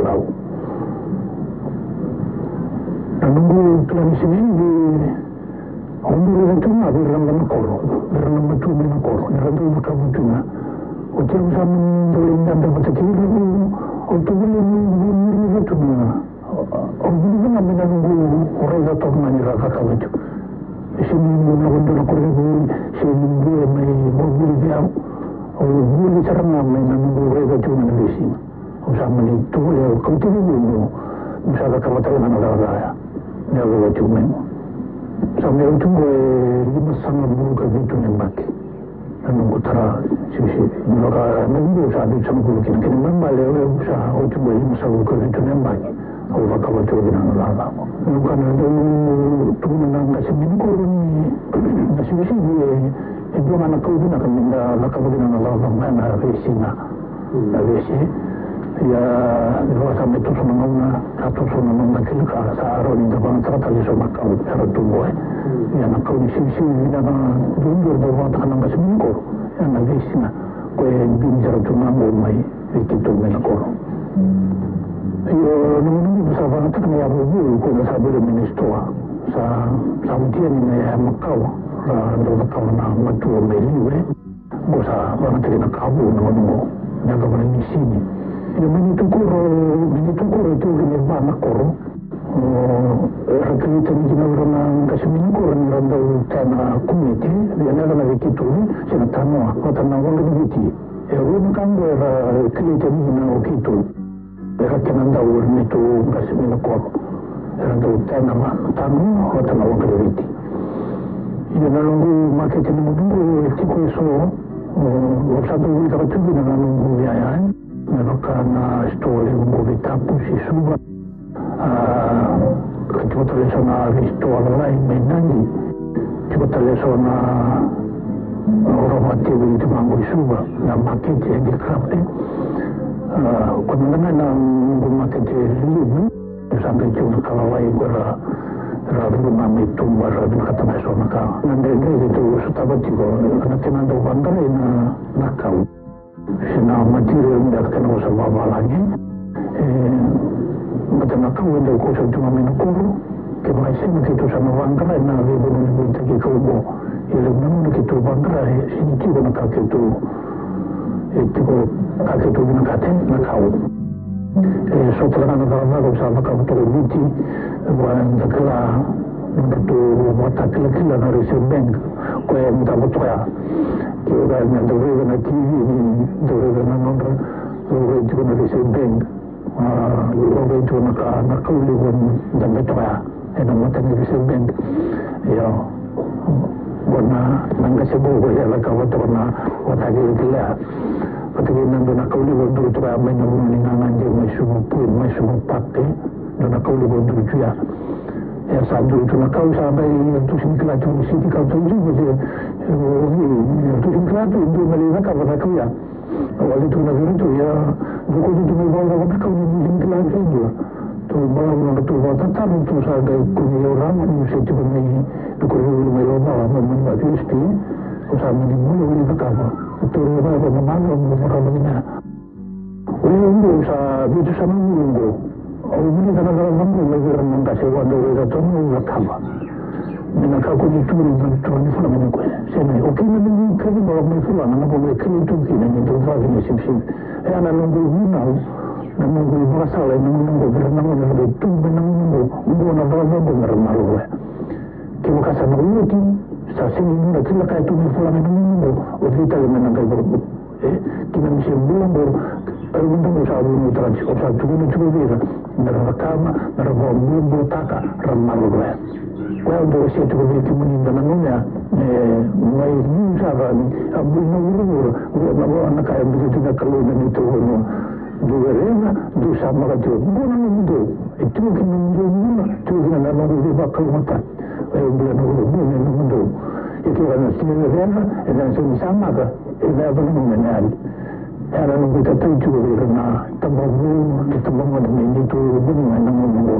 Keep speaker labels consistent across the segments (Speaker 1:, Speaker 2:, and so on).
Speaker 1: lau. Nunggu tuan sini di Ondur itu nggak berang koro, berang batu mina koro, berang batu batunya. Ucap sama dolen dan dapat kiri, untuk beli beli itu na. Ondur itu nggak mina nunggu orang datang nanya rasa batu. Sini nunggu ondur koro sini dia mai mobil dia, mobil serang mai nunggu orang batu mana besi. Ucap mana itu ya kau tidak nunggu, misalnya kamu tahu mana dah ya, dia batu mana. Sampai ujung lima sangat buruk itu nembak, dan utara sisi. Maka nunggu saat itu sama guru kita nembak lewe usaha ujung lima sangat buruk itu nembak. Aku bakal baca dengan Allah. Bukan ada tu menang semin koruni, sisi dia itu mana kau guna kan minta bakal dengan Allah mana resina, resi. Ya, kalau sampai itu semua satu semua kita seharusnya kita bangsa tadi sama kau cara tumbuh. Ya, nak kau di sini kita dulu bawa tangan ke seminggu. Ya, nanti sih na, kau bicara cuma ngomai itu menakor. Ya, nunggu besar banget kan ya bulu, kau dah sabar minister. Sampai ni ya makau, dah kau nak matu meliwe. Kau sah banget kita kabu nunggu, nak kau ni sini. Ya, menitukuro itu kini banyak koro. Rakit ini kita orang kasih koro ni randa tanah komite. Dia nak nak begitu, saya tanah orang begitu. Ya, orang kan rakit ini kita begitu. Rakit nanda orang itu kasih koro. Randa tanah orang begitu. Ya, nalungu market ini mungkin tipu so. Satu kita cuci dengan nalungu biaya. Nakana story movie tapos si Suba ketika telesona story lain menangi ketika telesona orang mati begitu manggu Suba na market yang dikrapte kemudian na market libu sampai cuma kalau lain gua rabu mami tumbar rabu kata mesona ka nanti itu setabat juga anak kenal do bandar na nakau sina material yang kena usah bawa lagi. Macam nak kau yang kau cuma menukuru, kemana sih begitu sama bangkara, na ribu tak kau bo. Ia mana begitu bangkara, sini juga nak itu nak kate nak kau. Setelah nak kau sama kau tu biti, bukan sekelah begitu mata kila dari bank, kau yang minta betul ya. Kita nak dulu nak TV ni, dulu nak nonton, dulu juga nak isi bank, dulu juga nak kau lihat dan betul ya, nak mata ni isi bank, ya, warna nangga sebuah ya lah kau betul na, warna gila, betul nak kau lihat dulu juga main nangan je masuk pakai, nak kau lihat dulu juga. Ya satu itu nak kau sampai itu sini kelas itu sini kau tu juga je, itu sini kelas itu melihat kau nak ya, awal itu nak itu ya, bukan itu membawa kau ni sini kelas itu, tu bawa tu bawa tetap tu saya kunyah orang mesti tu ni, tu kunyah melomba memang tu mesti, kau sama ni mulu kau, tu apa memang kau begini, ulu sa itu sama ulu. Ini kadang-kadang mampu mereka kasih waktu mereka tu nak apa? Mereka kau itu turun fulan mereka. Saya okey mereka kerja bawa mereka fulan, nama mereka itu kini itu faham ni sim. Anak nunggu minau, nunggu bahasa lain, nunggu berenang itu nunggu nak berenang malu. Kita kasih nunggu tu, saya ni nak kita kaya tu fulan nunggu, kita le menang kaya kita mesti bulan untuk usaha ini terus usaha juga bisa merekam merebut taka ramah luar. Kalau untuk usaha juga bisa meninggalkannya, mulai usaha ini, abu nunggu anak kaya bisa juga kalau dan itu dua rena dua sama kerja, bukan nunggu itu mungkin nunggu itu kita nunggu bakal makan, bulan nunggu itu kan sini rena dan sini sama ke. Ia belum mengenal. Era nunggu kita juga karena kita bangun ini tu bukan nunggu.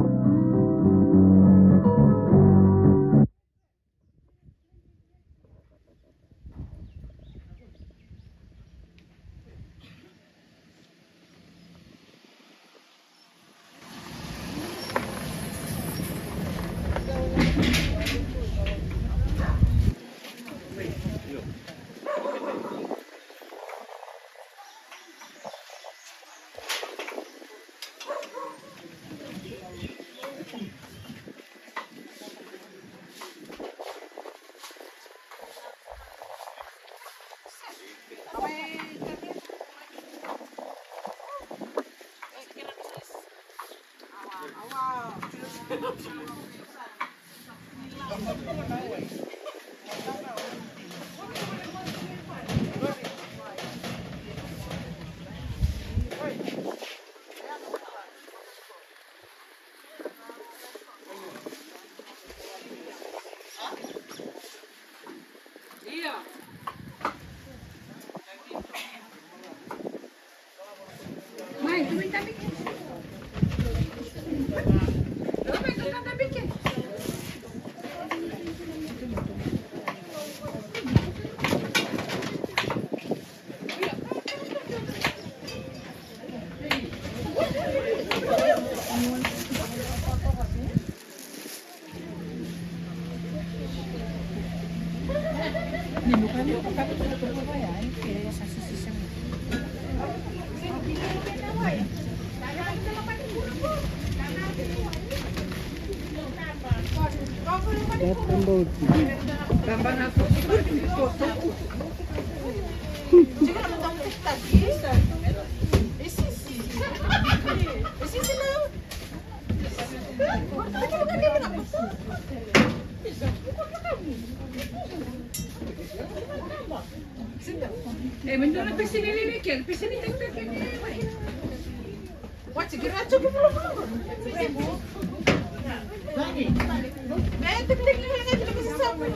Speaker 2: Mendola pesi lele ke, pesi ni tak ke. Wah, segera cukup belum. Lagi. Nanti kita lagi kita sampai.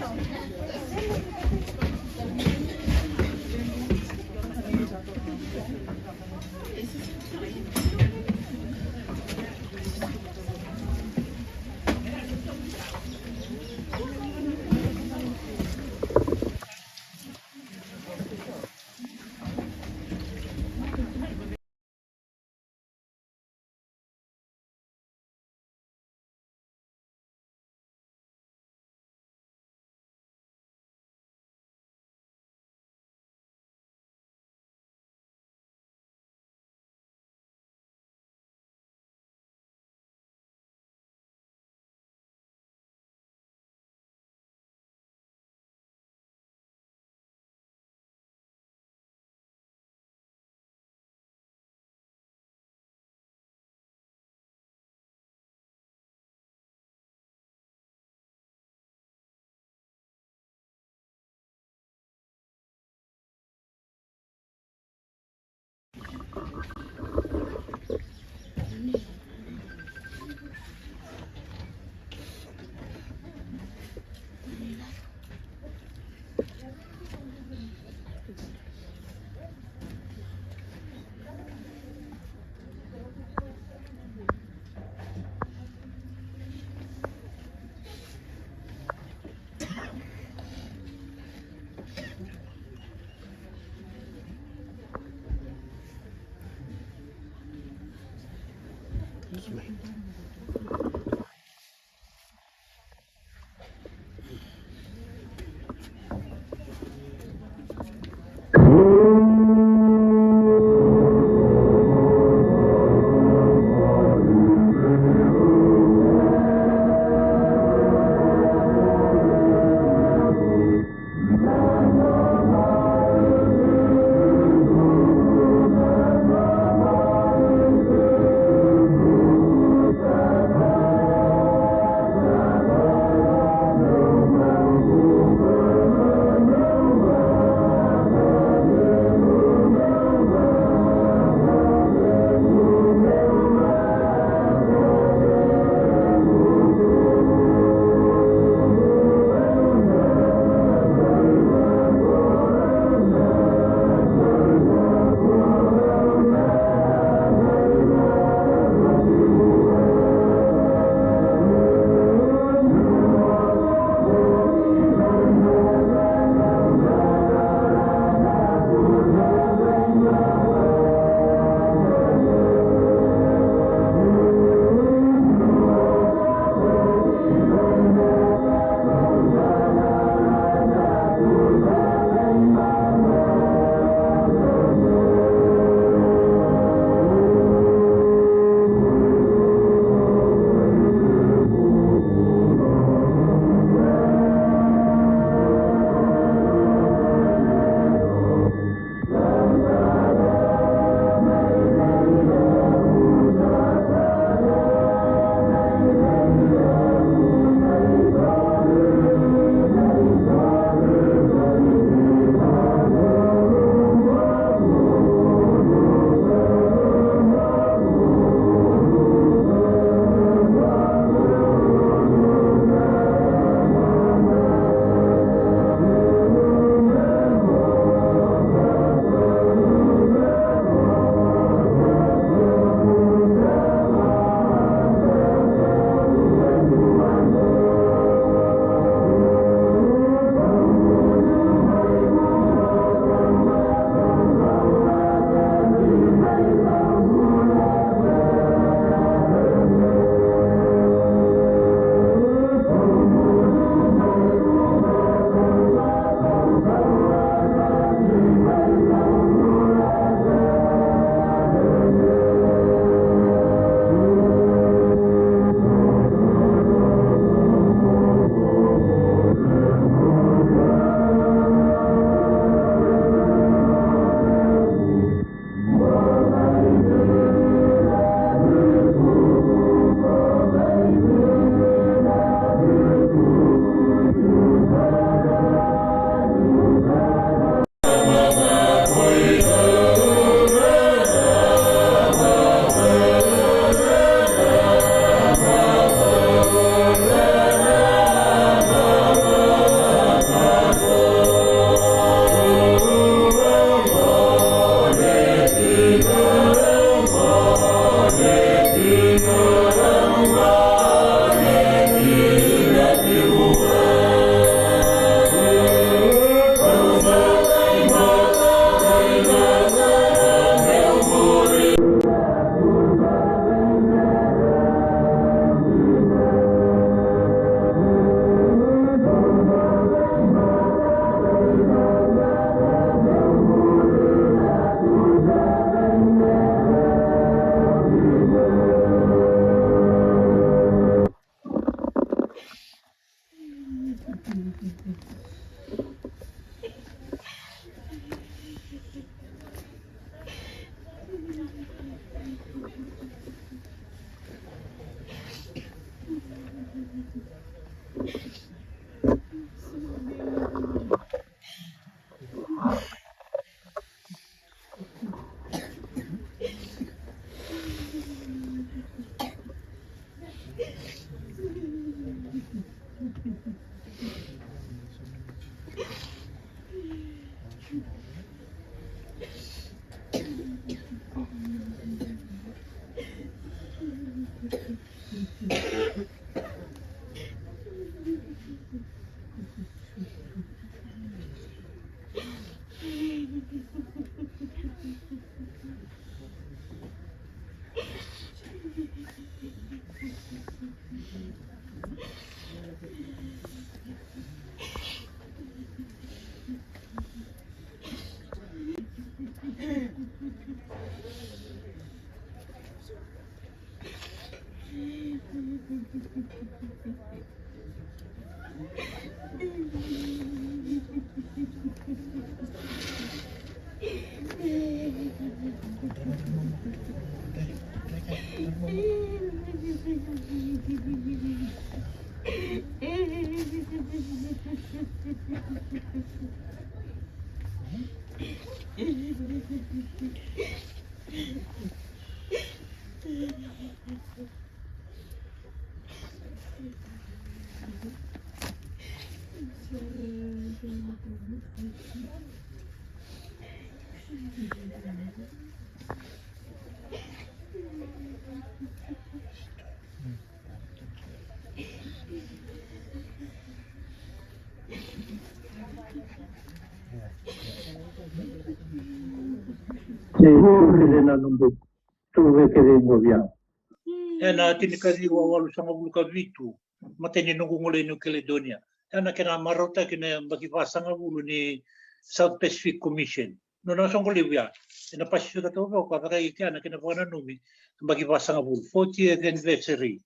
Speaker 3: Ena tini kazi wa walu sanga buluka vitu. Mateni nungu ngole New Caledonia. Ena kena marota kena bagi pasanga bulu ni South Pacific Commission. Nona songo liwia. Ena Pacific ato ba kwa kaka iki ana kena pwana numi bagi pasanga bulu. 40th anniversary.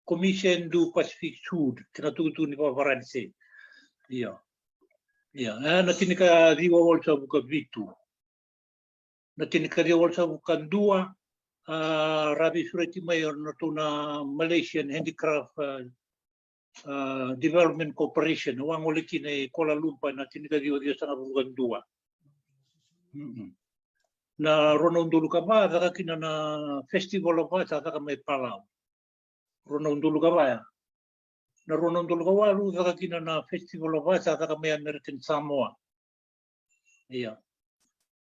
Speaker 3: Commission du Pacific Sud. Kena tutu ni pa Varanse. Iya. Iya. Ena tini kazi wa walu sanga buluka vitu. Na tini kazi wa walu sanga buluka dua. Rabi surati mayor na tuna Malaysian Handicraft Development Corporation wang uliki na Kuala Lumpur na tinika dio sana bukan dua na rona undulu kaba daka kina na festival of arts daka mai Palau rona undulu kaba ya na rona undulu kawalu daka kina na festival of arts daka mai American Samoa iya.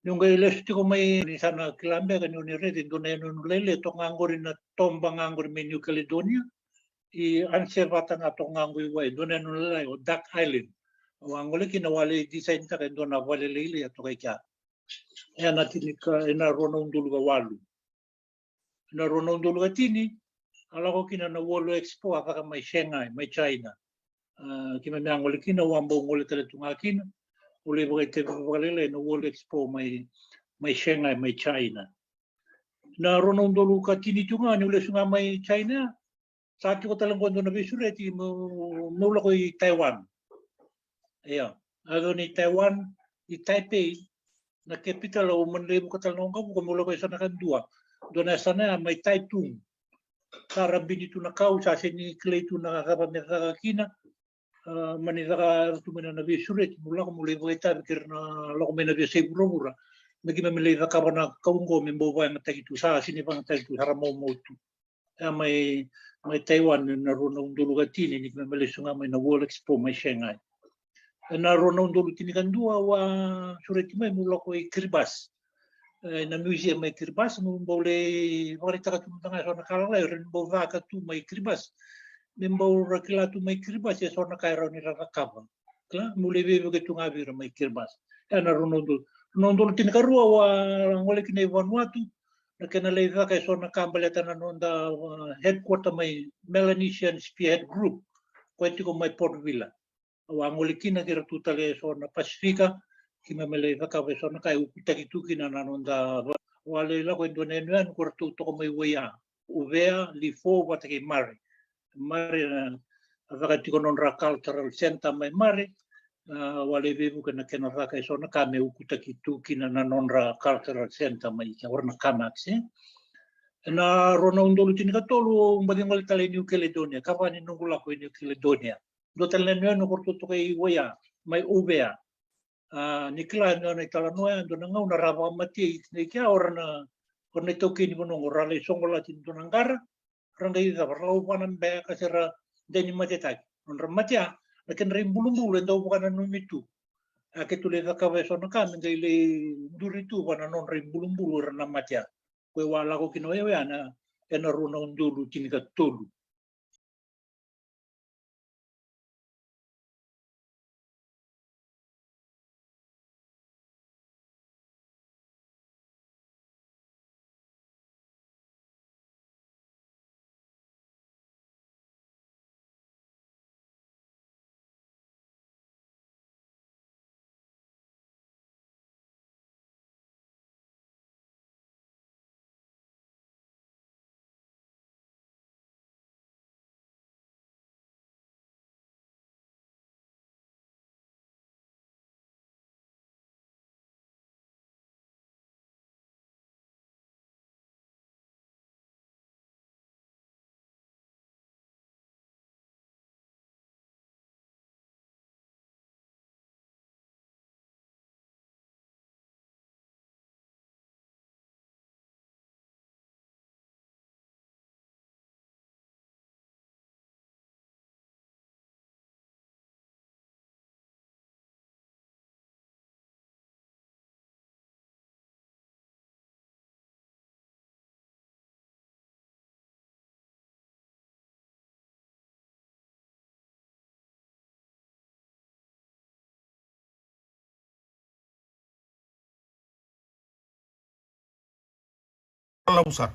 Speaker 3: Yung gaya tiko may sana kilambe kan yung nirete doon na yung lele to ngangori na tomba ngangori may New Caledonia I ansevata nga to ngangori way doon na yung lele o Duck Island o angoli kinawali design ta kan doon na wali lele ato kay kya na tinika na ronong duluga walu na ronong duluga tini ala ko kina na Wolo Expo aka may Shanghai may China kina na angoli kinawambo ngoli tala tungakin uli bagay tayo pagalila na World Expo may Shanghai, may China. Na ronong dulu ka tinitunga ni uli sunga may China. Sa atin ko talang kondo na bisureti mula ko Taiwan. Ayan. Ado ni Taiwan, Taipei, na capital o manlibo ka talang ko mula ko isa na kandua. Doon na sana may Taitung. Karabin ito na kao sa ni Clayton na kakapamira kakina. Manila tumina na bisuret mula ko muli ko ita bikir na loko may na bisay pura magi mamili na ka na kaunggo membo ba ang tagitu sa sini pang tagitu haramo mo tu may Taiwan na ronong dulu katini ni mamili sunga may na World Expo may Shanghai na ronong dulu tini kan dua wa suret may mula ko Kiribati na museum may Kiribati mo bole warita ka tumtanga sa nakala rin bo va ka tu may Kiribati membaur rakila tu mai Kiribati ya sona kairo ni rakaba kla mulebe be tu ngabira mai Kiribati ana ronondol tin karua wa ngole kine Vanuatu na kana leiva kai sona kambale tana nonda headquarter mai Melanesian Spearhead Group ko etiko mai Port Vila wa ngole kina kira tu tale sona Pasifika kima meleiva ka sona kai ukutaki tu kina nonda wale la ko indonesia ko tu to mai waya uvea lifo wataki mari mari vakati konon ra cultural center mai mari wale bebu kana kena raka isona kame ukuta kitu kina na non ra cultural center mai ka warna kamaksi na rona undolu tini katolu mbadi ngal tale New Caledonia kapani nungula ko New Caledonia do tale no korto to kai waya mai ubea nikla no na tala no ando na ngau na raba mati ni kya orna orna to kini bono rale songola tin donangara rangai da barlau panan be kasera deni matetak on ramatia lakin rimbulu-bulu endo bukan numitu aketule da kabeso no kan ngai le duritu panan non rimbulu-bulu rana matia kwe wala ko kinoe ana ena runa undulu tinika tolu
Speaker 4: Lausar.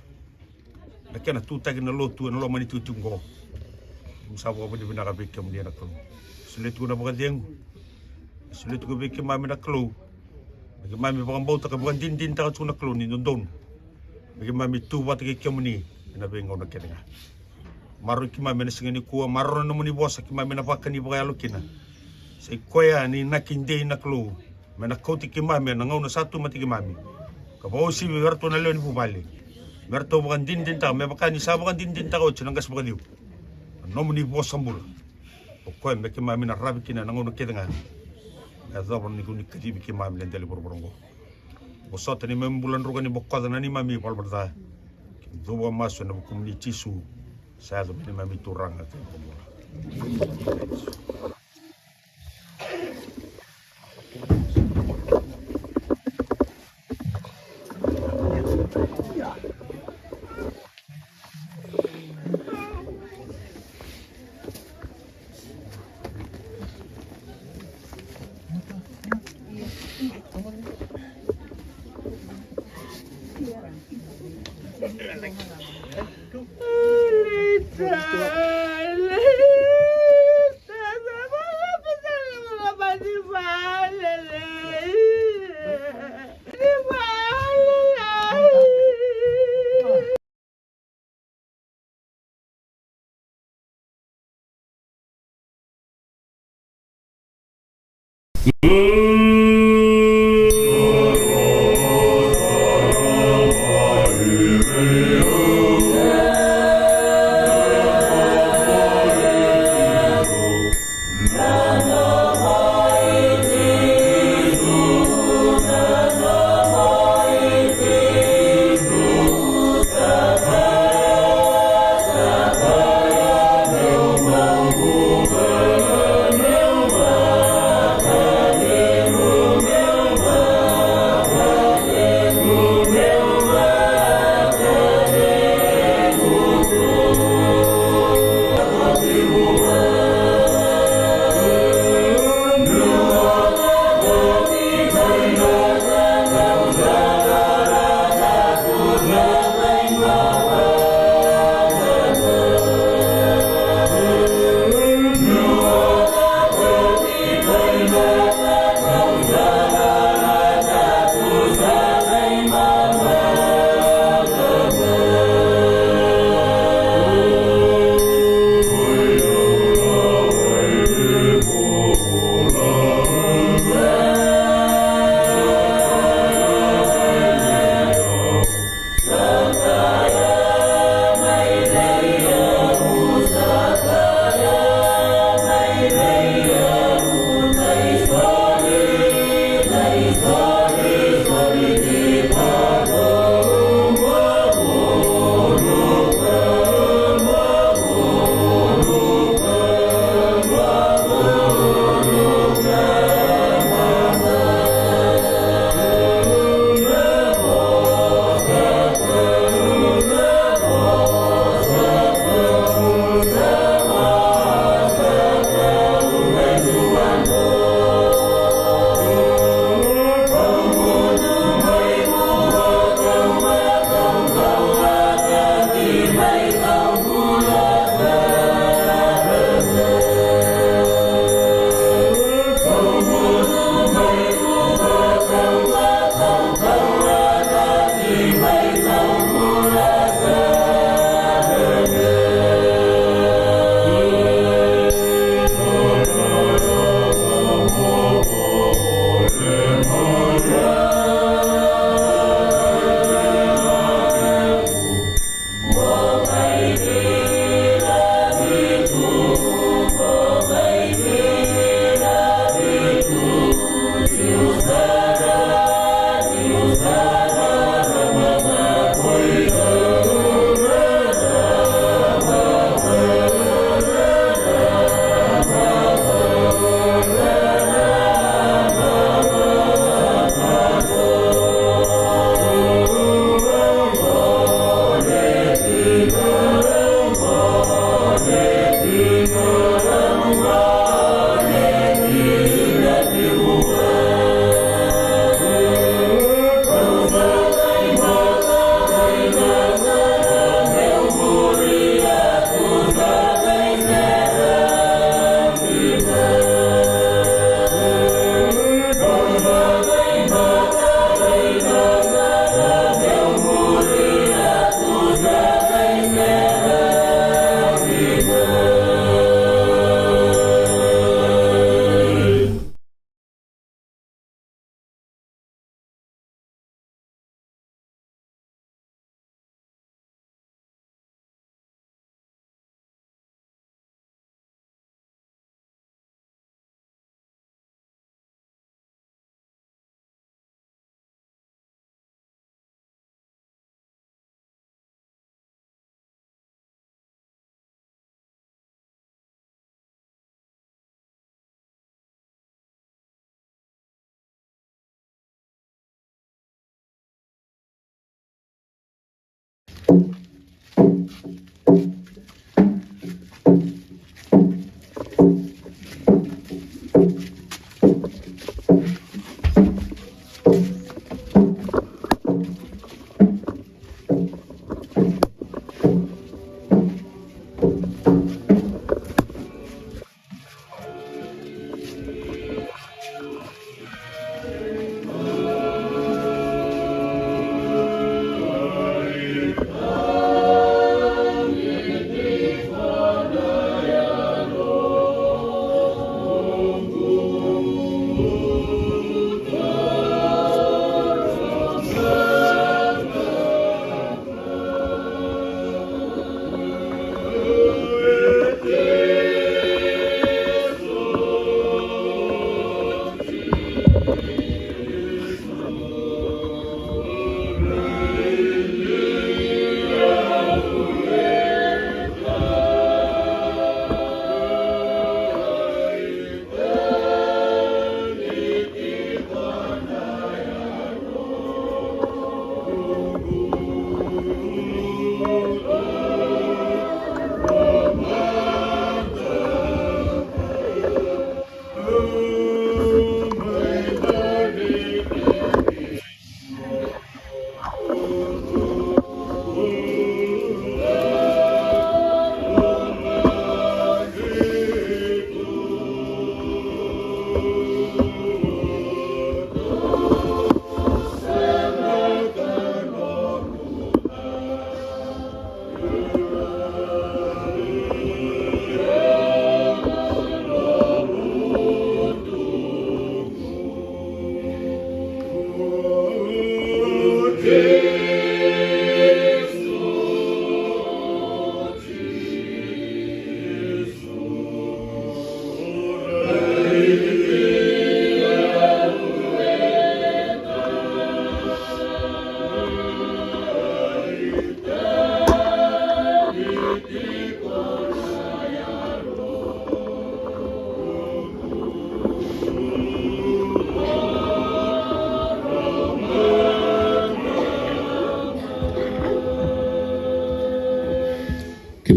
Speaker 4: Nakena tutagi na lotu na lomani tutungo. Musawa pa di binakabikam niya na klo. Sulit ko na mga diyeng. Sulit ko bikam mami na klo. Bagi mami bakang bauta ka bukan din takot ko na klo ni nondon. Bagi mami tuwa tagi kiam ni. Inabengaw na kena nga. Maro ki mami na singani kuwa. Maro na muni bosa ki mami na baka ni bakayalo kina. Sa ikoya ni nakindi na klo. May nakauti ki mami na ngaw na satu mati ki mami. Kapao si Berto na leon pubali. Berto bukan din ta, may baka ni sa bukan din ta ko chinangas baka diw. No muni bo sambul. Ko me ke mami na rabi kina nangono kedanga. Ya zabon ni kuni kadibi ke mami len dele borborongo. Bo sota ni mem bulan roga ni bokko na ni mami palbarda. Do bo maso na bukum ni tisu. Sa do ni mami turanga te ko.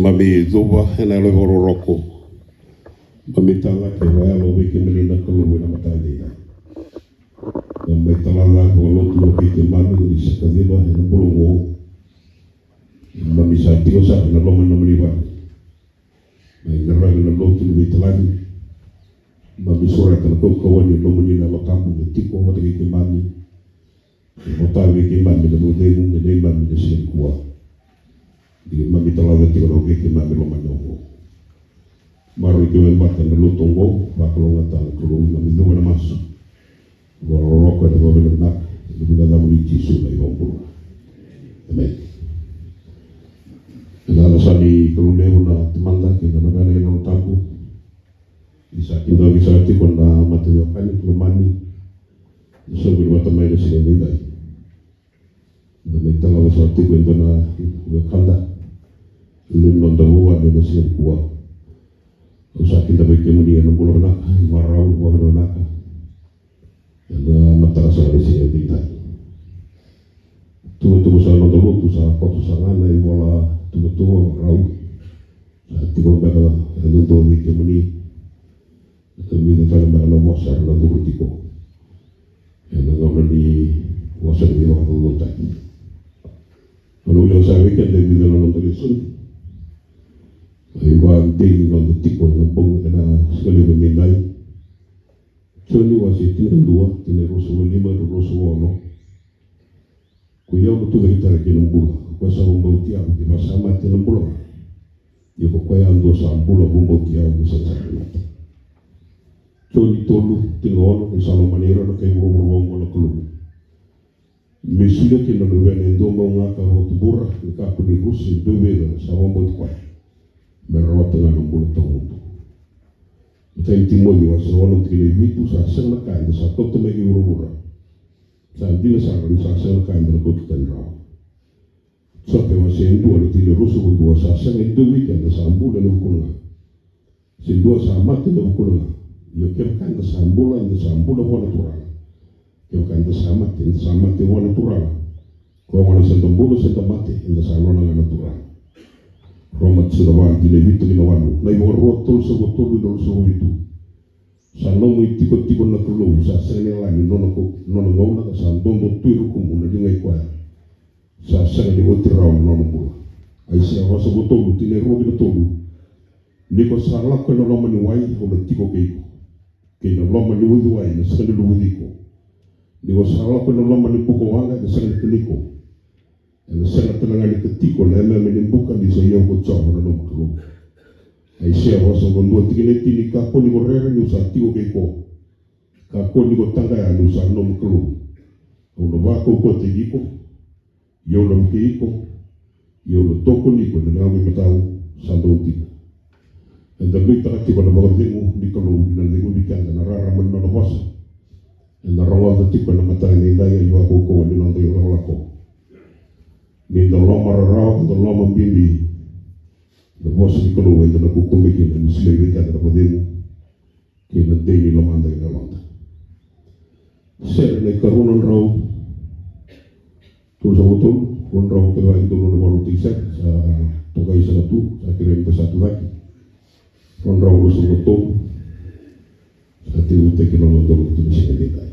Speaker 5: Mami zuwa hena le roko. Mami tala ke waya lo wiki melina kalu na matali. Mami tala la ko lo tu wiki mami di sakaziba hena bulungo. Mami sa tio sa na lo mana meliwa. Mai ngara na lo tu wiki lagi. Mami sura tan ko ko wani lo mani na lo kampu de tiko wa de mami. Mota wiki mami de de de mami de sin kuwa. Di mami tala da tiko roke ke mami lo manongo. Maru ke mbata na lo tongo ba ko ngata ko mami do na maso. Go roko de go na na da muli tisu la yo. Amen. Nada sali ko le una demanda ke na bana na tapu. Bisa kita bisa tiko na matu yo kan ko mani. So bi wata mai da sile ni dai. Na me tala so tiko na we kanda. Lino dawa de nasi kuah. Usah kita bikin kemudian nombor nak marau buah nak. Dan mata saya di sini tidak. Tu sana dulu tu sana foto sana naik bola tu rau. Tiba tiba untuk bikin kemudian. Kami datang malam wasar lalu bertiko. Dan kami di wasar di waktu dulu tak. Kalau yang saya bikin dari dalam tulisan. Iba ding no de tipo no pong na skole be midnight. Choni wasi tine roso lima roso no. Kuya ko tu kita ke numbula. Ko sa bombo tia ke masama te numbula. Yo ko kuya ando sa numbula bombo tia ke sa sa. Choni tolu tingono ni salo manera no ke wongo no kulu. Mesida ke no wene ndo mo ngaka ho tubura ka ku di rusi do be sa bombo kwa. Merawat dengan nombor tonggu. Kita intimo di wasawan untuk lebitu sa selakan sa top temegi urubura. Sa dina sa selakan dengan kau kita raw. Sa pe wasen dua di rusu dua sa selakan itu weekend sa ambu dan ukulunga. Si dua sa mati dan ukulunga. Yo kan sa ambu dan wana turang. Yo kan sa mati wana turang. Kau wana sa tambulu sa tamati inda sa nona ngana turang. Romat surawan di lebitu di nawalu. Nai bawa rotol sebotol di dalam sebuah itu. Sanong itiko-tiko na kulo sa senela ni nono ngona ka sa dondo tuiru kumu na dingai kwa. Sa senela ni otirao nono mula. Ai se awasa botolu tine rogi na tolu. Niko sa lako na loma ni wai ho na tiko keiko. Kei na loma ni wudi wai na senela ni wudi ko. Niko sa lako na loma ni puko wanga na senela keliko. Na senela tenanga ni ketiko na eme menimbuka di sa iya ko tsawa na loma kulo. Ai se awasa gondua tikine tini kako ni gorere ni usa tiko keiko. Kako ni go tanga ya ni usa nomu kulo. Ono wako ko te giko. Yo na muke iko. Yo na toko ni ko na ngawi matau sando tina. Enda luita kati ko na bagadengu ni kulo na dengu ni kanga na rara man na wasa. Enda rawal tiko na matai ni daya yo ako ko ni nando yo lako. Ni da loma rara da loma bimbi. Na bosa ni kulo enda na kukumiki na ni sile wika na bagadengu. Kina deni lomanda ina landa. Sere na karunan raw. Tulsa betul, pun raw kewa itu nuna walu tiset sa tokai sa tu, sa kirim ke satu lagi. Pun raw usul betul, sa tiu teki nuna dulu tu bisa kita.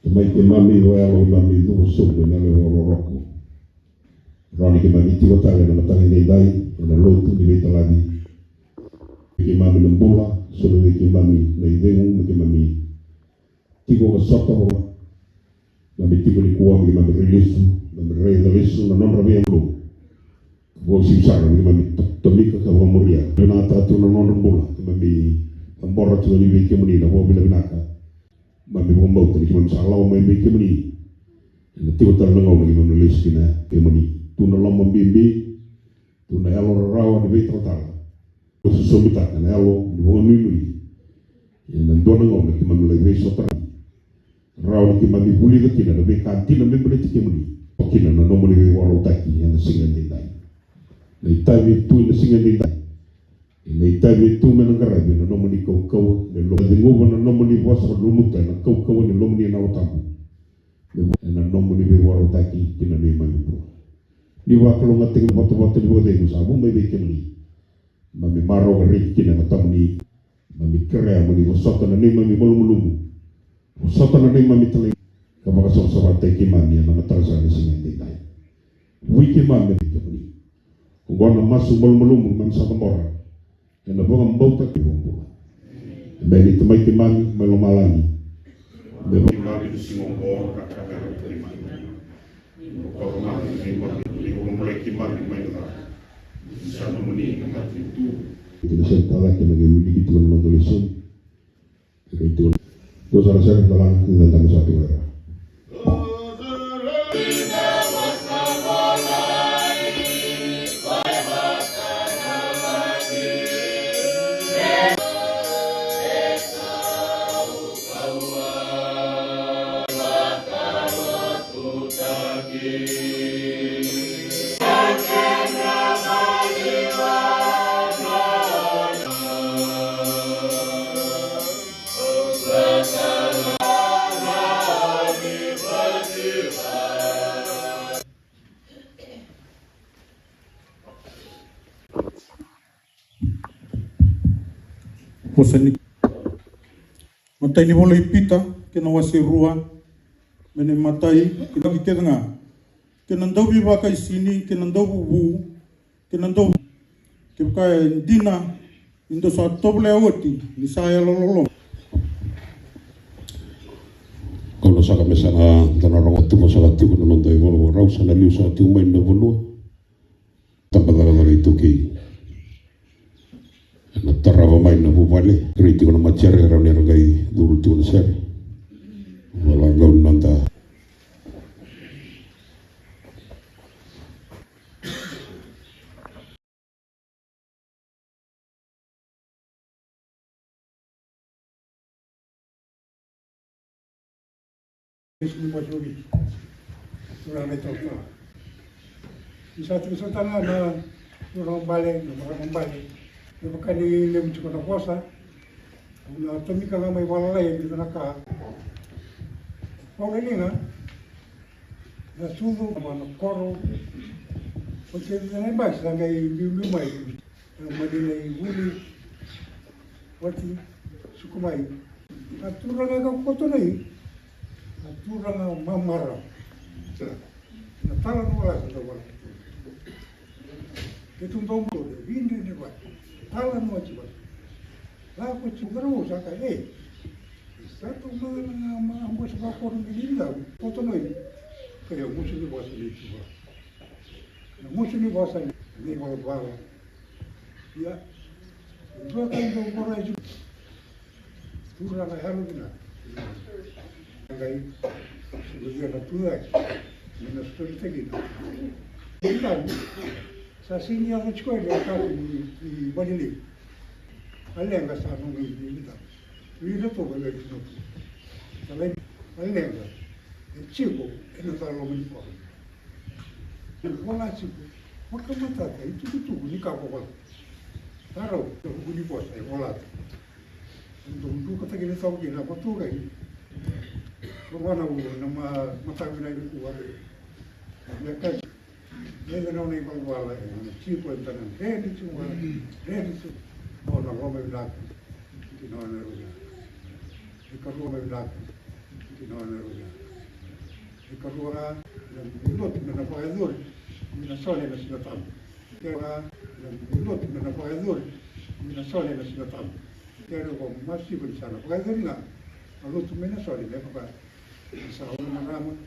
Speaker 5: Mai ke mami roa lo mami do so na le roko. Rani ke mami tio tale na tale nei dai na lotu di vita lagi. Ke mami lembula so le ke mami nei dengu ke mami tiko ka sota ho. Mami tiko ni kuwa ke mami release, mami release na non rabi lo. Wo si sara ke mami tomika ka wa muria. Na ta tu na non lembula ke mami tambora tu ni ke mani na wo bila binaka. Mami bombau tadi cuma salah main bikin ni. Nanti kita nengok lagi menulis kina kemani. Tuna lama bimbi, tuna elo rawa di bait total. Susu kita kan elo di bunga mimpi. Yang nanti nengok lagi menulis bait total. Rawa di mami buli ke kina, tapi kantin nampak beli kemani. Kina nano muli walau taki yang singan dindai. Naitawi tu singan dindai. Naitawi tu menenggerai bina nomo ni kau dan lo dengu bana nomo ni bos rumuta na kau ni lo ni na otamu na nomo ni waro taki kina ni mami bro ni wa kalau ngating foto-foto di bawah dengu sabu mai bikin ni mami maro gari kina ngatam ni mami kere mami wasota na ni mami mulumumu wasota na ni mami tele kama kasong teki mami na ngatarsa ni singa dai wiki mami bikin ni ngona masu mulumumu mami sa tambora na bunga mbauta ki bumbu. Bagi temai kimani melomalangi. Bagi mami di singongor kakak dari mami. Kalau mami di mulai kimani main lah. Sana muni ngat itu. Itu saya tahu lagi lagi lagi itu kan nonton itu. Terus saya dalam tentang satu era.
Speaker 6: Posani matai ni boleh pita kena wasi rua mene matai kita kita nga kena ndau bi bakai sini kena ndau bu kena ndau kai dina indo sa toble oti ni saya lololo
Speaker 5: kono saka mesana tana rongo tu masala tu kono ndai bolo rausa na liu sa tu mai na bolo tambala la itu ki na tarava mai na bubale kriti kono macere ra ne ragai duru tu na ser wala ngau nanda
Speaker 6: Ini majori, orang itu tak. Di satu kesempatan ada orang balik, bukan di lem cukup kuasa. Na tapi kalau mai walai di tanaka, orang ini na sudu mana koro, macam ni bas, sangai biu mai, madinai wuli, wati sukumai. Aturan agak kotor ni. Turang mamara, na tala no la sa wala. Ke tundong to de vinde ne ba. Tala no chi ba. La ko chi garo sa ka sa to ma mo sa ko ro linda. Ko to noi. Ke yo mo chi ba sa ni chi ba. Na mo chi ni ba sa ni ba ba. Ya. Do ka ndo ko ra ji. Turang ai halu na. Ngai sebagai anak tua, mana seperti itu. Bukan, saya sini yang sekolah di Bali. Ada yang kasar nunggu di kita. Ini tu boleh di sana. Tapi ada yang cipu, ini kalau menikah. Kalau cipu, maka mata itu nikah kau. Taruh, bunyi bos, kalau. Untuk kata kita tahu kita apa tu kan. Rumah nama mata kita itu kuat. Mereka mereka nak ni bangwala, cipu entan, ready semua. Orang rumah belak, di mana rumah. Jika rumah belak, di mana rumah. Jika rumah yang mulut mana pakai dur, mana soleh nasi batam. Jika yang mulut mana pakai dur, mana soleh nasi batam. Jika orang masih bersama pakai dur lah. Kalau tu mana soleh dia pakai. Sahur malam,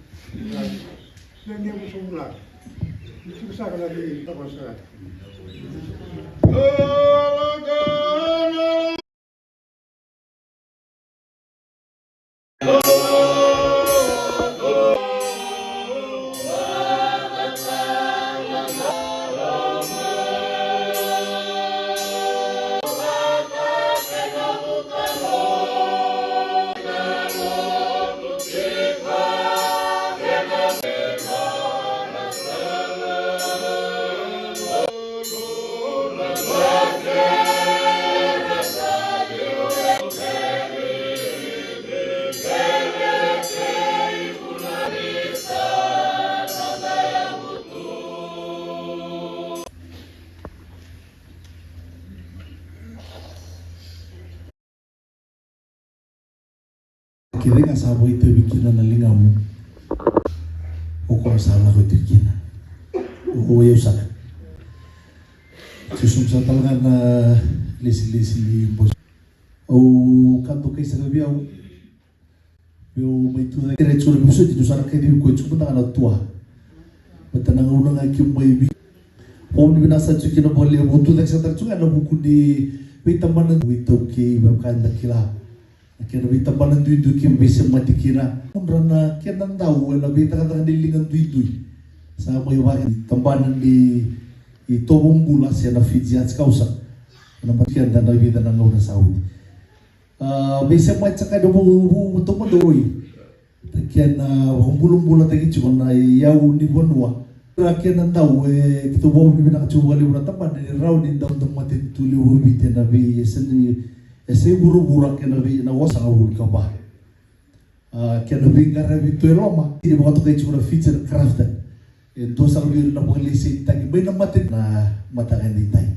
Speaker 6: dan dia bersuara. Itu saya lagi apa saya.
Speaker 7: Kirenga sabo itu bikinan na lingamu o ko sala ko tikina o yo sala susum sa talaga na lisi bos o kanto kay sa biao yo may tuwa kere tsura biso dito sa kay di ko tsuma na tua batanang una nga kim may bi o ni binasa tsukina bolle o tu sa tsunga na bukudi witaman wito ki bakan dakila kena bita balan dui kim bisa mati kira rana kena tahu wala bita kata dilingan dui sama yang tambahan di tobong bulas ya na fijiat kausa na matian dan bita nang ngau Saudi bisa macam kada bu untuk madoi takian humbulung bulan tadi cuma na yau ni bonua kena tahu kita bawa bibina coba liburan tambahan di raun di daun tempat itu liu bita nabi sendiri ese buru-buru kena bi na wasa ngahul ka ba kena bi ngara bi to loma ini bukan to kay cuma feature crafted dosa wir na paglisig tagi bay na matin na matakan di tay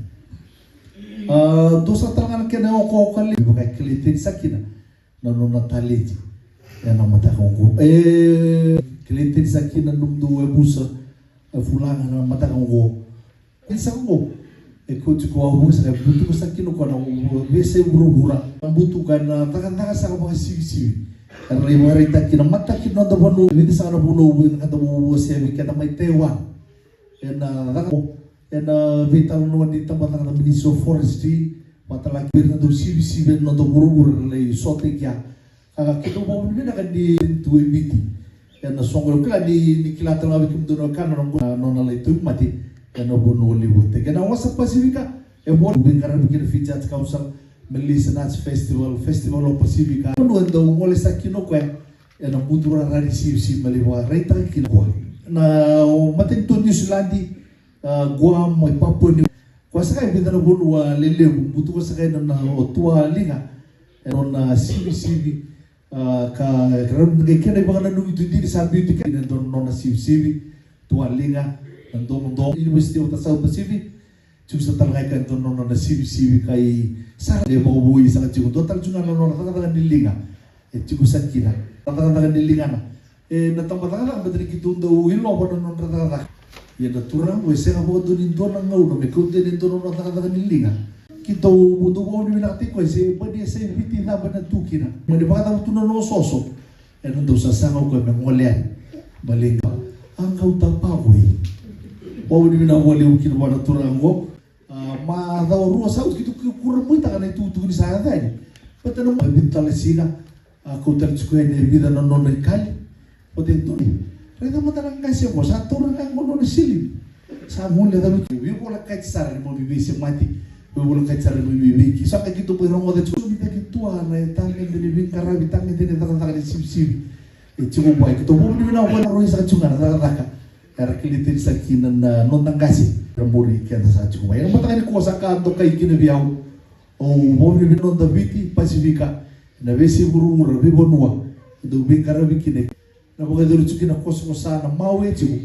Speaker 7: dosa tangan kena ko kali bakay kilitin sakina na no nataliti ya na matakon ko kilitin sakina num duwe busa fulana na matakon ko isa ko ikut ko busa butu sakino ko na bese burubura butu kan takan sa ko sibi karena ibu hari tak kena mata kena ada bonu ini sana bonu kata bu sebi kata mai tewan ena vital no di tempat kata ministro forestry mata lagi berna do sibi no do buru le sote kya kita mau ini akan di tu ebiti ena songol kala di kilatan lawi kim do kan no na le tu mati ena bonu libote kena wasa pasifika bon bingara bikin fijat council Melisana's Festival of Pacifica. Quando mole sakino kwa na mudura rari si maliwa reita kino na matin to New Zealand Guam mo Papua New kwa saka ibida na bonu wa lele butu kwa saka na otua linga na CBCB ka ram ngekena ibanga na nungi tundi sabi tika na na CBCB tua linga ndo University of the South Pacific Cuma talaga kan to no na sibi kai sa le mo bui sa chiku total junga no na nilinga chiku sakira tata nilinga na na tamba na betri kitu ndo hilo ba no tata ya na turang we se abo do nin do na ngau no me kunte nin do no tata nilinga kito mundo bo ni na ti ko se ba dia se viti na ba na tukina mo de ba ta tu no soso e no do sa ko me ngole balinga ang kau ta pa boy o ni na wale ukin ba na turang go ma da rua saud kitu kurang muito kana itu ni saya tadi patano bital sina aku tercukup ni vida non kali potento ni reda mata nang kasih ko satu orang ngono sili sa mulya da wi bola kaitsar mo bibi se mati wi bola kaitsar mo bibi ki sa kitu po rongo de chubi ta kitu ana tangen de bibi karabi tangen de ta sib e chubo boy kitu mo ni na ko ro isa chunga ta kilitin sakina na non kasih Ramuri kaya sa chukuba. Yang mata kani kuasa kanto kay kinabiyaw. O mo ni non da viti Pacifica. Na besi burung rabi bonua. Do bingara bikine. Na boga do chukina kosa na mawe chiku.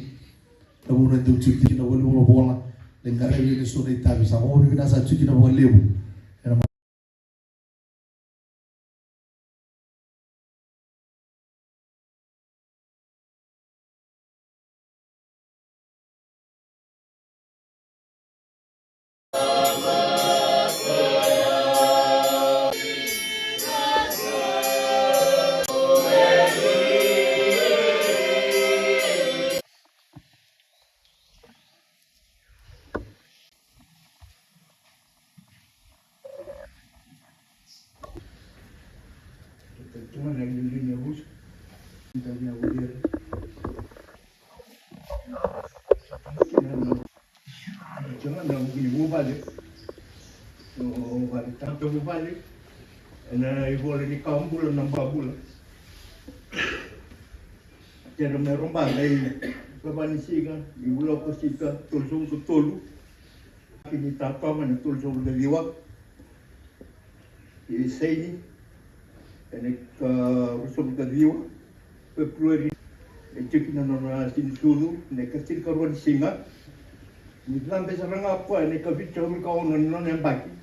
Speaker 7: Na boga do chukina wali bola. Lengara ni so ni tabi sa mo ni nasa chukina boga lebu.
Speaker 6: Cuma yang dulunya bus, kita dia udir. Cuma yang ibu balik, balik tanpa ibu balik, na ibu lagi kambul nambah bul. Jadi meromba dari kapan sih kan, ibu lokasi kita tulung ketulu, kini tapa mana tulung dari wak, ini saya enek usul kadiwa Februari ecik na na sinsudu nek kastil karuan singa nitlan besarang apa enek kavit kami kau non yang baki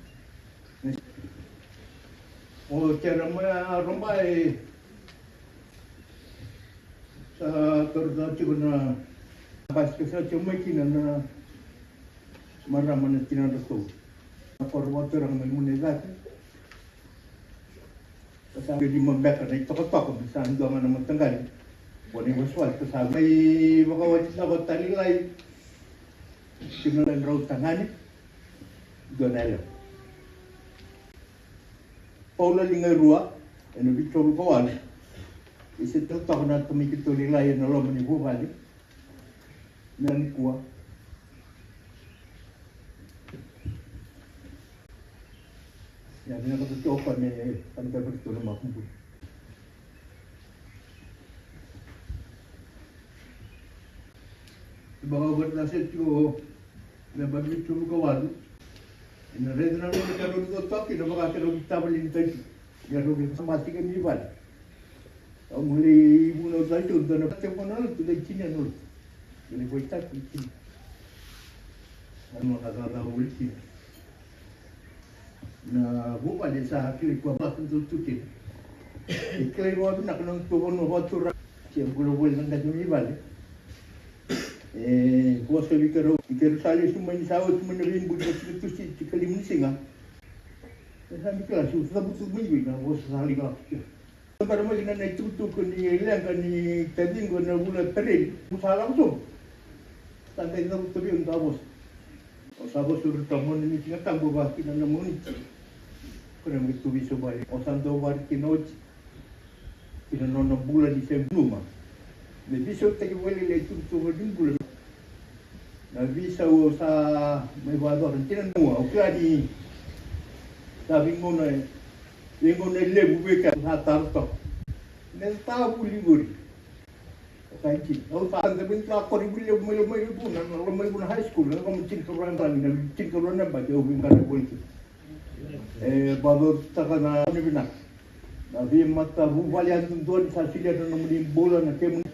Speaker 6: oh cara mana romba sa kerja cuna pas kesal cuma kina na marah mana kina tu apa rumah orang memunezat Sabi di membeka na ito bisa hanggang naman tanggal. Boleh waswal kasama ay makawajit na ko talilay. Sinulan raw tangan doon alam. Paula lingay ruwa, ano Victor Kawal. Isit na tako na tumikit tulilay na laman ni Bubali. Nani kuwa. Yang ini aku coba nih, kami dapat itu nama kumpul. Bawa buat nasi itu, lepas itu kawan. Ini redna ni kalau itu tak, kita bakal kalau kita beli itu, ya kalau kita mati kan ni bal. Mulai bulan itu, dan apa yang mana tu dah Cina nol.
Speaker 8: Ini boleh tak itu. Anu kata boleh sih. Na bukan desa kiri kuat tentu tukin. Iklay mo nak nang tuon mo hotur. Siya gulo boleh nang dajumi balik. Kuasa bikaro sali sumai sawat menerin budak itu si cikalimun singa. Sampai kelas itu sebut minggu na bos sali ka. Para mo ina na tutu ko ni ilang ka ni tading ko na bulat teril. Musalang to. Tantay na tuloy ang tapos. O sabos sur tamon ni tinatang buba kinang namon. Kuna mo tuwi subay. O santo war kinoj. Kinanono bulan di Sembuma. May bisyo tayo wali na tutu din bulan. Nabisa sa may wador tinan mo o kadi sabi mo na yung na lebu beka sa tarto nesta buliburi kanchi o sa ang bin ka ko ribuli may bu na high school na ko cinturan na ba o bin ka na bulti bador taka na bina nabi mata bu valian doon sa silya na muli bola na kemo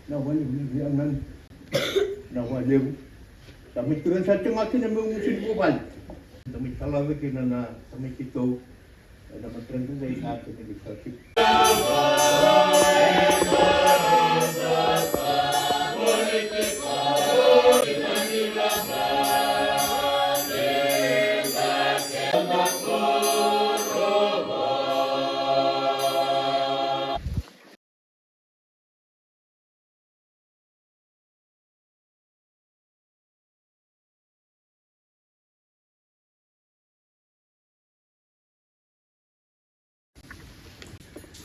Speaker 8: na wali angan na wali kami turun sa tengah na musim bubal kami talaga na kami kito na matrendu sa isa sa legislative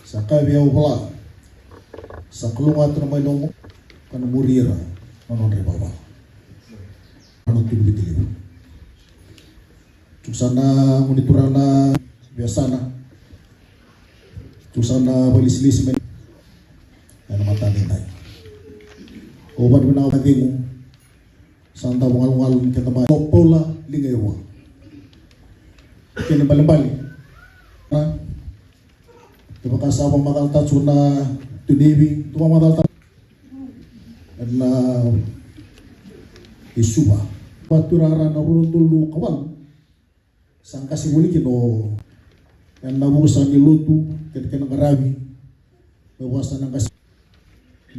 Speaker 7: Saka biya ubala. Sa kulungat na may nung kanumurira manon re baba. Ano tibitili. Tuksana monitorana biasana. Tuksana balislis men. Ano mata nitay. Oban na katingo. Santa wangal-wangal kita ba. Pola lingayo. Kini balik-balik. Terima kasih abang makal tatsuna tuniwi tuang makal na isuba paturara na rundulu kawan sangka simuli kino yang nabusa nilutu ketika nangarabi bawasan nang kasih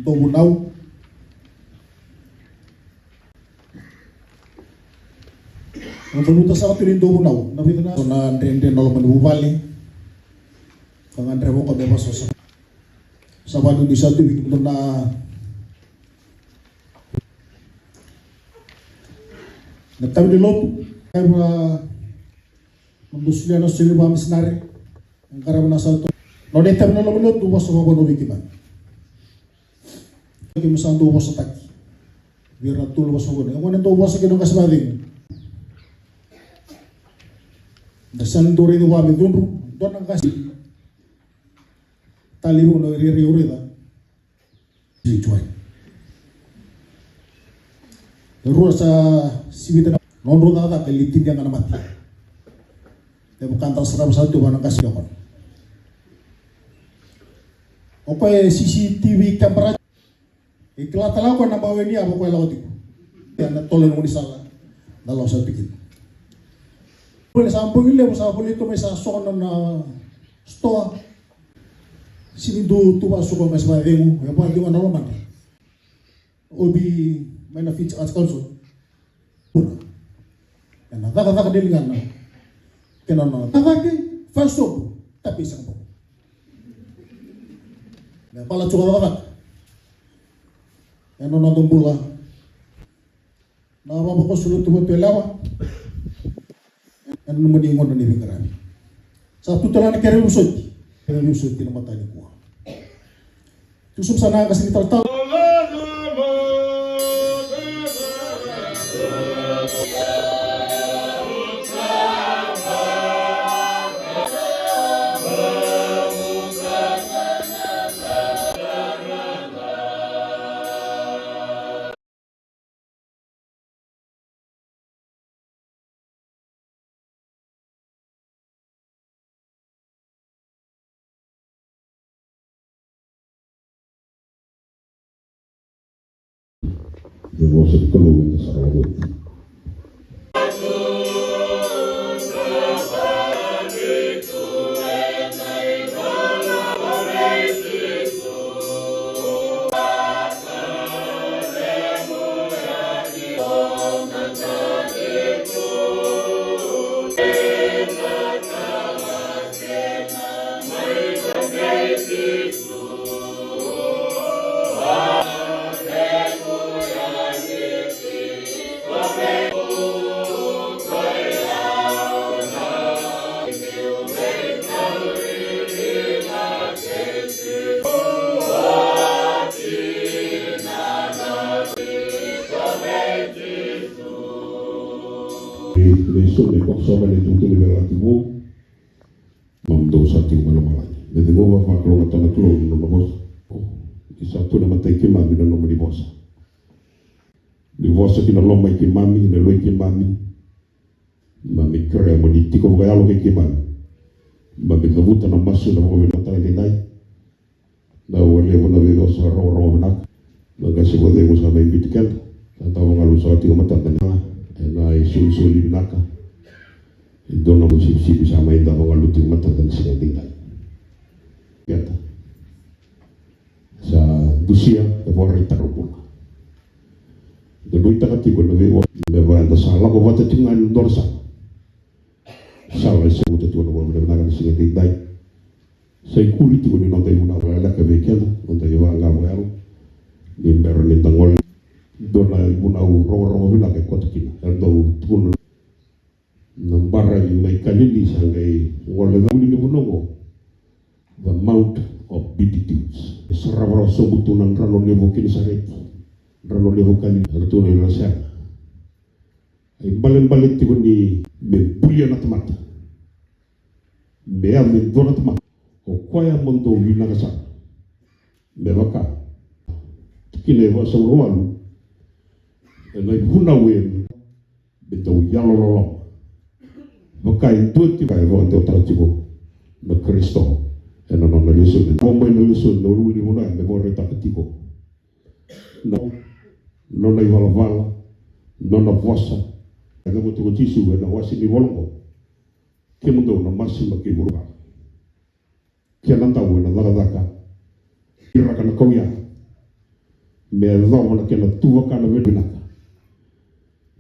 Speaker 7: untuk munau untuk buta sa turin do munau nabi na ndende nolong manubali kangan remo ko bebas sa Sabado di satu bikin na nagtabi di loto kaya membusli na sili ba misnari ang karama na sa ito no de tabi na loto was sa mga bikiman kaya masando was sa taki biar natul was sa mga ang wanan to was sa kinong kasabading dasan duri ni wami dunro doon ang kasi tali mo no iri da si cuai ru sa sibita non ru da kalitin yang kana mati de bukan tas serab satu banang kasih kon opa CCTV kamera ikla tala ko na bawe ni abo ko lawti na tolen mo ni sala dalaw sa tikit boleh sampung ile mo sa boleh to may sa sona na stoa sinindo tuwa suko mas badengu ya pa di mana man obi mana fit as council puna na daga delingan na kenana daga ke faso tapi sang po na pala chuka daga ya no tumbula na ba ko sulu tuwa telawa ano naman yung ni bingarami sa tutulan kere usod kere usod tinamatay ko Tusum sana kasi nital
Speaker 5: vosa di Kalou na Sarawak. Leso le kok soba le tutu le relativo mamdo sati mana malai le de ngova fa klo ngata na klo no bos di satu na matai ke mami no mo di bosa di bosa ki no lo mai ke mami le lo ke mami kre mo di tiko ga lo ke mami ka buta na masu na mo na tale dai da wole wona ve go so ro na ga se go de mo sa mai bitken ta mo ngalu so ti ko mata na isul-isul binaka doon na mo sip-sip sama yung mga luting mata dan sila tingnan kata sa dusia e vorrei tarupuna doon takatigo na vewa bevanda sala ko vata tingan dorsa sala se uta tu no mo na sila tingnan sa kuliti ko ni notay mo na wala ka vekela notay wa nga mo yaro ni mbero ni tangol dona muna ro bila ke kota kina ando tun nambara mai kalili sangai wala dawli ni bunongo the mount of beatitudes sarabro sobutu nang rano levo kini saret rano levo kali ratu ni rasa ai balen ti ni me bulia na tamata me ame dona tamata o kwaya mondo wina kasa me baka kile wa sawro na huna wen beto yalo lolo bakai tuti kai vo te tratigo na Kristo e non na leso de bomba na leso no uli una me vorre takatigo no non na vala non na vossa e mo to tisu na wasi ni volgo ke mundo na massima ke burga ke nanta wena daka ira kana koya me zo na ke na tuwa kana vedina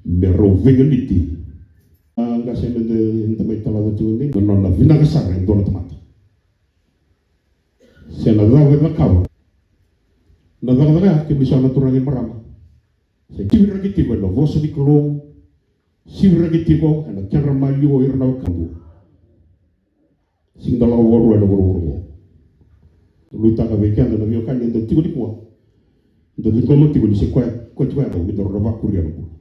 Speaker 5: mero vengeliti nga sene de tamay talaga tundi non na vina kasara en dona tamata sena dawe na kawa na daga ke bisa na turangin marama se kibira kiti ko no vosa di klo sibira kiti ko na kera malio irna kandu sing dala woru na woru luta ka vekanda na vio kanya de tigo di ko do di ko mo tigo di se kwa ko twa ko do roba kuriano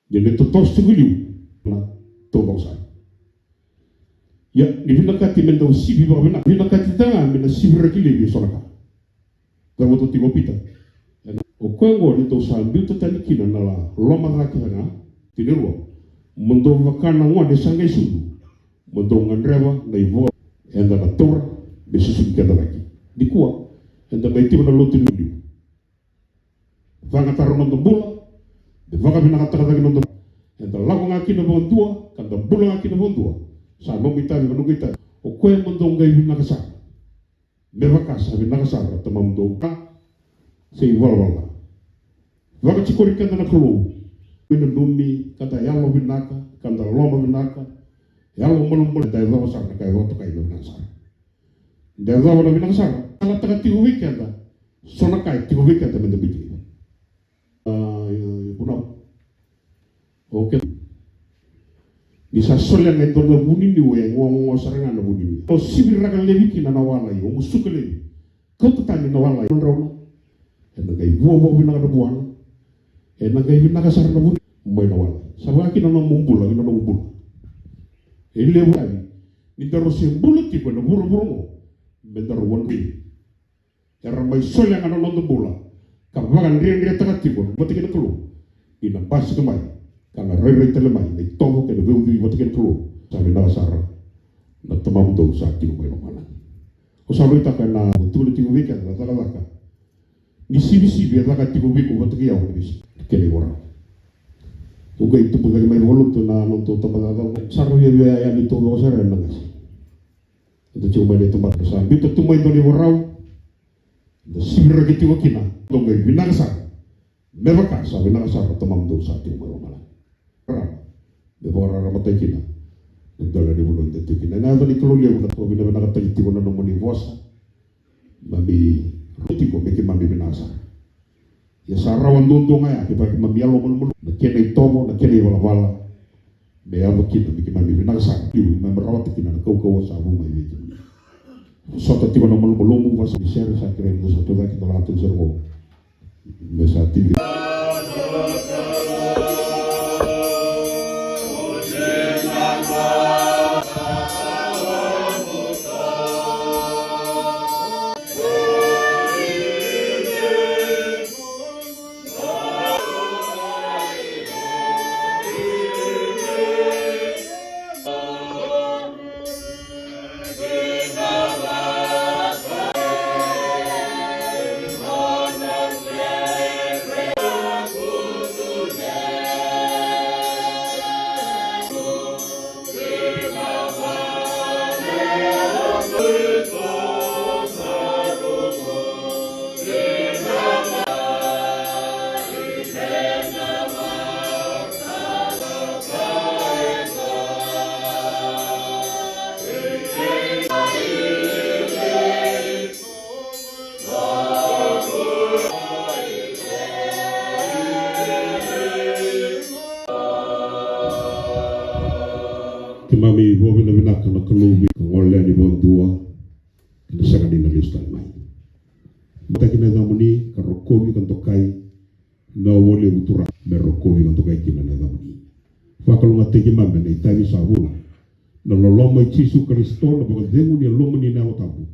Speaker 5: jadi totos seguliu na tobong sa ya ni binakati mendo sibi ba bina binakati tanga mina sibira kile bi sonaka ga moto tigo pita o kongo ni to sa biuta tani kina na la loma ga kina tineru mondo vakana ngwa de sangai sudu mondo ngandrewa na ivo enda na tora be susu keda lagi di kuwa enda mai tibo na lotu ni vanga taromondo bula de vaga bina kata kata kino enda lago ngaki na bondua kanda bula ngaki na bondua sa mo mita ni kanu kita o koe mondo ngai bina kasa me vakasa bina kasa tama mondo ka se iwala vaga chikori kanda na kulu bina numi kata yalo binaka kanda loma binaka yalo mono mono da vaga sa kai voto kai bina sa da vaga bina kasa ala taka tigo weekenda sona kai tigo weekenda mendo biti oke bisa solen na dona buni ni we ngo saranga na buni ni o sibir ragal lebi kina na wala yo musuka lebi ko tani na wala yo rawno en ngay bobo bina na buwan en ngay bina ka sar na buni moy na wala sabaga kina no mumbul la kina no mumbul e lebu ani ni daro se mbulati ko na buru mo be daro won bi era may solen na no bula ka vagan rendre takati ko bote kina kulu ina bas ko mai kana rei telemai nei tomo ke veu di bote kina kulu sabe na sara na tamam do sa ti ko mai mana o sabe ta kana tu ti weekend na sala ka ni sibisi biar lah kati kubi kubat kia aku bis kene orang. Tuga itu bukan main walut tu na nonton tempat atau saru ya yang itu gak usah renang sih. Itu cuma di tempat besar. Itu tu main tu di warau. The sibir gitu wakina. Tunggu binasa. Mereka sah binasa teman tu saat itu baru malam. Kerana di bawah ramat kina. Itu ada di bulan itu kina. Nah tu di keluar dia bukan tu bina kata itu mana nomor ni puasa. Mami roti ko bikin mami binasa. Ya sarawan tuntung ya kita membialo mulu nakene tomo nakene wala be abo kita bikin mami binasa diu memerawat kita kau sabu mai bikin soto tiba nomor mulu pas di share sa kira itu satu lagi kita langsung servo mesati mami bo bina kana kelubi ngoleh di bawah dua kena sangat dinalistan mai mata kina zamuni karokovi kan tokai na wole utura merokovi kan tokai kina na zamuni fakalo ngate ki mambe ne itami sabuna na loloma Yesu Kristo na baga dengu ni lomo ni na tabu